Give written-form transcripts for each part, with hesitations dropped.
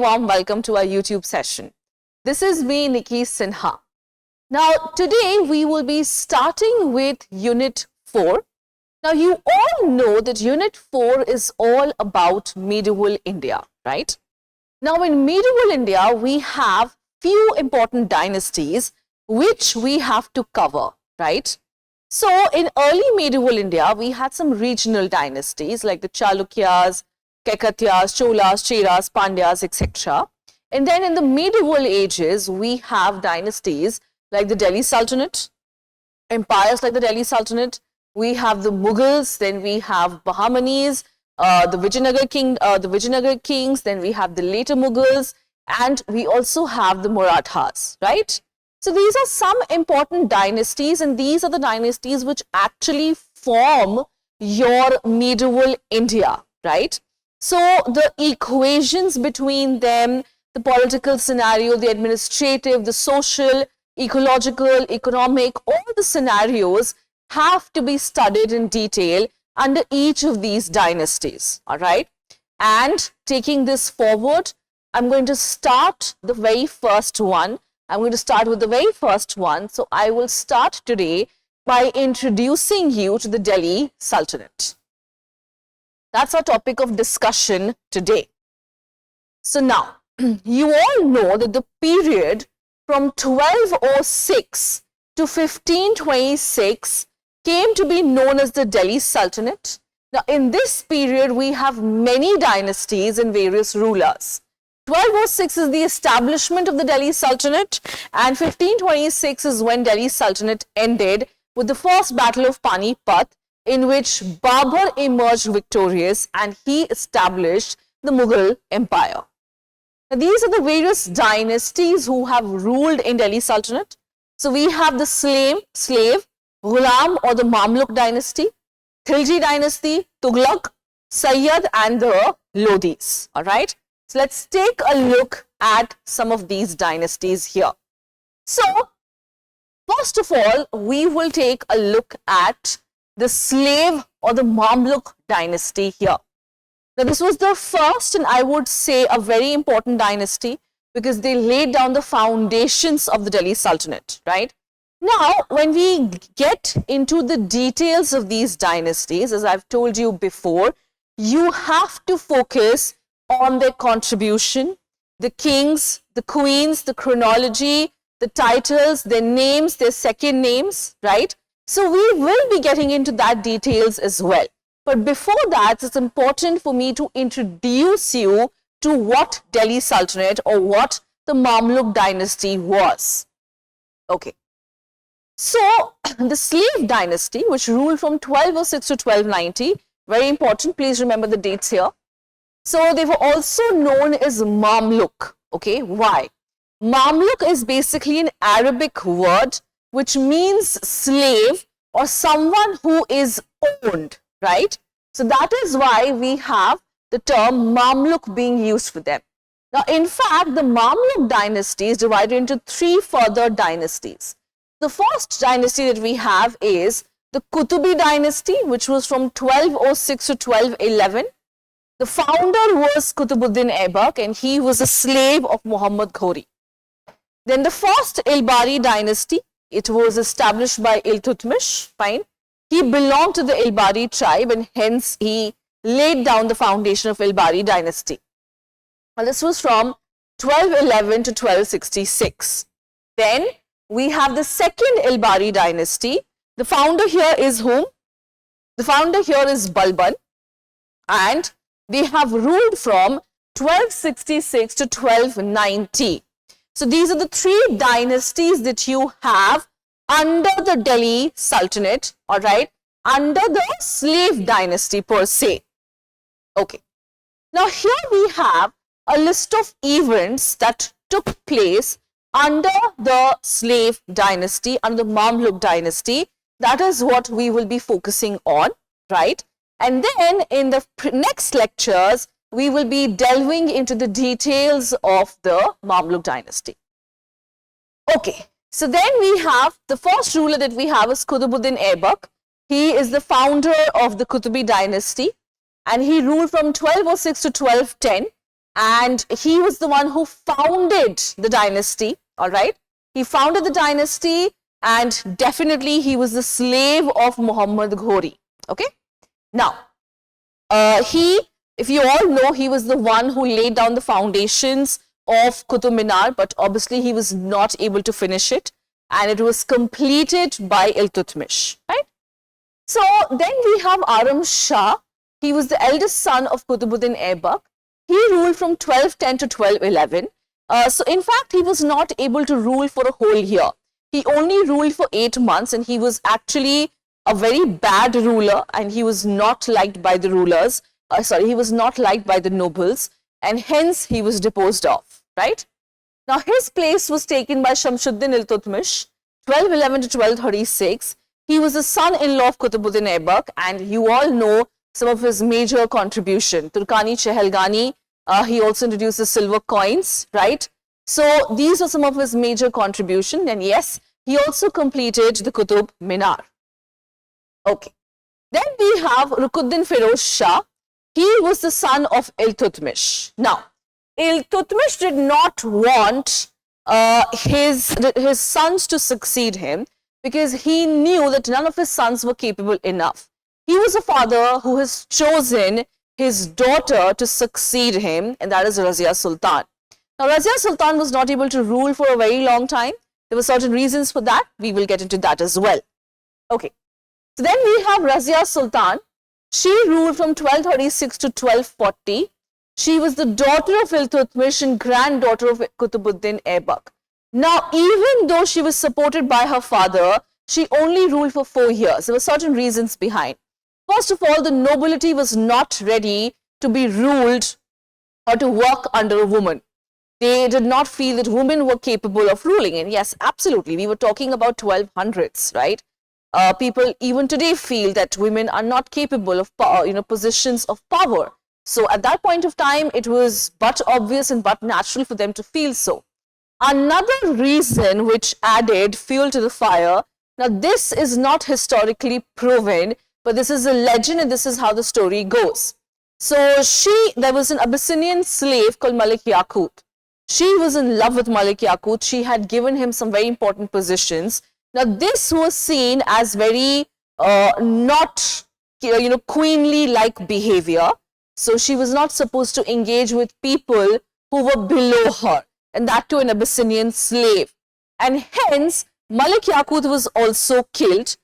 warm welcome to our YouTube session. This is me, Nicky Sinha. Now, today we will be starting with Unit 4. Now, you all know that Unit 4 is all about medieval India, right? Now, in medieval India, we have few important dynasties which we have to cover, right? So, in early medieval India, we had some regional dynasties like the Chalukyas, Kekatyas, Cholas, Cheras, Pandyas, etc. And then in the medieval ages, we have dynasties like the Delhi Sultanate, empires like the Delhi Sultanate. We have the Mughals, then we have Bahmanis, the Vijayanagar kings, then we have the later Mughals, and we also have the Marathas, right? So these are some important dynasties, and these are the dynasties which actually form your medieval India, right? So the equations between them, the political scenario, the administrative, the social, ecological, economic, all the scenarios have to be studied in detail under each of these dynasties, all right? And taking this forward, I'm going to start the very first one. I'm going to start with the very first one. So I will start today by introducing you to the Delhi Sultanate. That's our topic of discussion today. So now, you all know that the period from 1206 to 1526 came to be known as the Delhi Sultanate. Now, in this period, we have many dynasties and various rulers. 1206 is the establishment of the Delhi Sultanate, and 1526 is when Delhi Sultanate ended with the first battle of Panipat, in which Babur emerged victorious and he established the Mughal Empire. Now, these are the various dynasties who have ruled in Delhi Sultanate. So we have the slave, Ghulam or the Mamluk dynasty, Khilji dynasty, Tughlaq, Sayyid and the Lodhis. All right. So let's take a look at some of these dynasties here. So first of all, we will take a look at the slave or the Mamluk dynasty here. Now, this was the first and I would say a very important dynasty because they laid down the foundations of the Delhi Sultanate, right? Now, when we get into the details of these dynasties, as I've told you before, you have to focus on their contribution, the kings, the queens, the chronology, the titles, their names, their second names, right? So we will be getting into that details as well. But before that, it's important for me to introduce you to what Delhi Sultanate or what the Mamluk dynasty was. Okay. So the slave dynasty, which ruled from 1206 to 1290, very important, please remember the dates here. So they were also known as Mamluk. Okay, why? Mamluk is basically an Arabic word which means slave or someone who is owned, right? So that is why we have the term Mamluk being used for them. Now, in fact, the Mamluk dynasty is divided into three further dynasties. The first dynasty that we have is the Qutubi dynasty, which was from 1206 to 1211. The founder was Qutbuddin Aibak and he was a slave of Muhammad Ghori. Then the first Ilbari dynasty, it was established by Iltutmish, fine. He belonged to the Ilbari tribe and hence he laid down the foundation of Ilbari dynasty. Now, this was from 1211 to 1266. Then we have the second Ilbari dynasty. The founder here is whom? The founder here is Balban, and they have ruled from 1266 to 1290. So these are the three dynasties that you have under the Delhi Sultanate, all right, under the slave dynasty per se. Okay. Now here we have a list of events that took place under the slave dynasty, under the Mamluk dynasty. That is what we will be focusing on, right? And then in the next lectures, we will be delving into the details of the Mamluk dynasty. Okay, so then we have the first ruler that we have is Qutbuddin Aibak. He is the founder of the Qutubi dynasty and he ruled from 1206 to 1210. and he was the one who founded the dynasty, all right? He founded the dynasty, and definitely he was the slave of Muhammad Ghori, okay? Now, if you all know, he was the one who laid down the foundations of Qutub Minar, but obviously he was not able to finish it, and it was completed by Iltutmish, right? So then we have Aram Shah. He was the eldest son of Qutbuddin Aibak. He ruled from 1210 to 1211. So in fact, he was not able to rule for a whole year. He only ruled for 8 months, and he was actually a very bad ruler, and he was not liked by the rulers. He was not liked by the nobles, and hence he was deposed of, right? Now his place was taken by Shamsuddin Iltutmish, 1211 to 1236. He was the son-in-law of Qutbuddin Aibak, and you all know some of his major contribution. Turkani Chehelgani, he also introduced the silver coins, right? So these are some of his major contribution, and yes, he also completed the Qutub Minar. Okay. Then we have Rukuddin Firoz Shah. He was the son of Iltutmish. Now, Iltutmish did not want his sons to succeed him, because he knew that none of his sons were capable enough. He was a father who has chosen his daughter to succeed him, and that is Razia Sultan. Now, Razia Sultan was not able to rule for a very long time. There were certain reasons for that. We will get into that as well. Okay. So then we have Razia Sultan. She ruled from 1236 to 1240. She was the daughter of Iltutmish and granddaughter of Qutbuddin Aibak. Now, even though she was supported by her father, she only ruled for 4 years. There were certain reasons behind. First of all, the nobility was not ready to be ruled or to work under a woman. They did not feel that women were capable of ruling. And yes, absolutely, we were talking about 1200s, right? People even today feel that women are not capable of positions of power. So at that point of time, it was but obvious and but natural for them to feel so. Another reason which added fuel to the fire, now this is not historically proven, but this is a legend, and this is how the story goes. So there was an Abyssinian slave called Malik Yaqut. She was in love with Malik Yaqut. She had given him some very important positions. Now this was seen as very not queenly like behavior. So she was not supposed to engage with people who were below her, and that too an Abyssinian slave. And hence Malik Yaqut was also killed.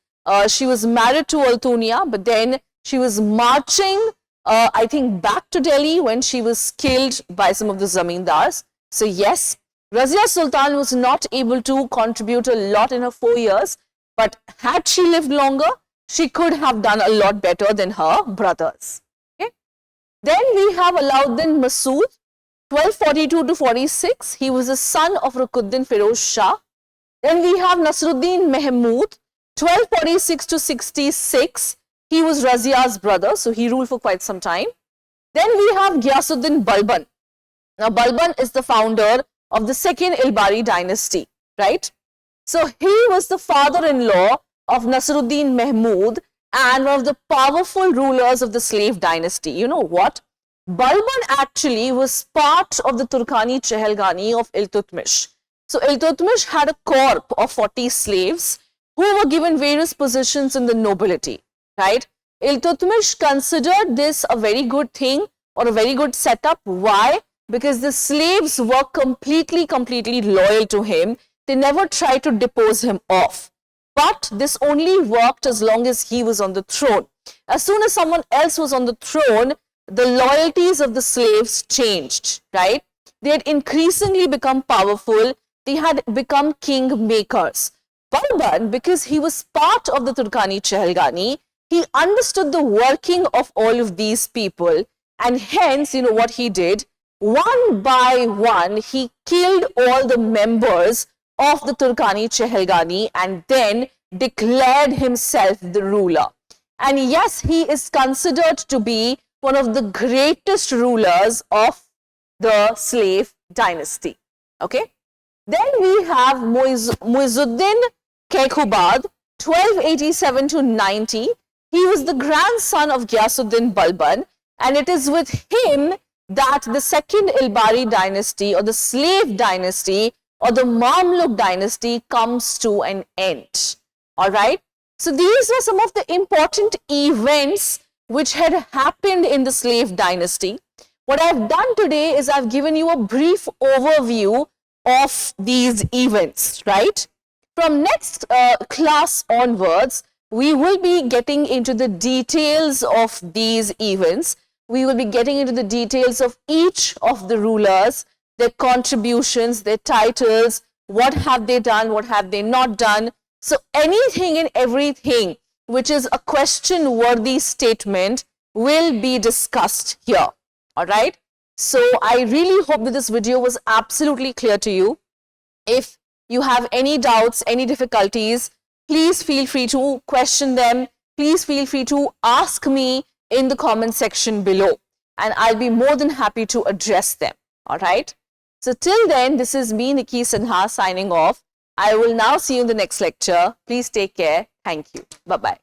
She was married to Altunia, but then she was marching, I think, back to Delhi when she was killed by some of the zamindars. So yes, Razia Sultan was not able to contribute a lot in her 4 years, but had she lived longer, she could have done a lot better than her brothers. Okay? Then we have Alauddin Masood, 1242 to 46. He was the son of Rukuddin Firoz Shah. Then we have Nasruddin Mahmud, 1246 to 66. He was Razia's brother, so he ruled for quite some time. Then we have Ghiyasuddin Balban. Now, Balban is the founder of the second Ilbari dynasty, right? So he was the father-in-law of Nasruddin Mahmud and one of the powerful rulers of the slave dynasty. You know what? Balban actually was part of the Turkani Chehelgani of Iltutmish. So Iltutmish had a corps of 40 slaves who were given various positions in the nobility, right? Iltutmish considered this a very good thing or a very good setup. Why? Because the slaves were completely loyal to him. They never tried to depose him off. But this only worked as long as he was on the throne. As soon as someone else was on the throne, the loyalties of the slaves changed, right? They had increasingly become powerful. They had become king makers. Balban, because he was part of the Turkani Chehelgani, he understood the working of all of these people, and hence, you know what he did? One by one, he killed all the members of the Turkani Chehelgani and then declared himself the ruler. And yes, he is considered to be one of the greatest rulers of the slave dynasty. Okay. Then we have Muizzuddin Kekubad, 1287 to 90. He was the grandson of Ghiyasuddin Balban, and it is with him that the second Ilbari dynasty or the slave dynasty or the Mamluk dynasty comes to an end. All right. So these were some of the important events which had happened in the slave dynasty. What I've done today is I've given you a brief overview of these events, right? From next class onwards, we will be getting into the details of these events. We will be getting into the details of each of the rulers, their contributions, their titles, what have they done, what have they not done. So anything and everything which is a question-worthy statement will be discussed here. All right. So I really hope that this video was absolutely clear to you. If you have any doubts, any difficulties, please feel free to question them. Please feel free to ask me in the comment section below, and I'll be more than happy to address them. All right. So till then, this is me, Nicky Sinha, signing off. I will now see you in the next lecture. Please take care. Thank you. Bye-bye.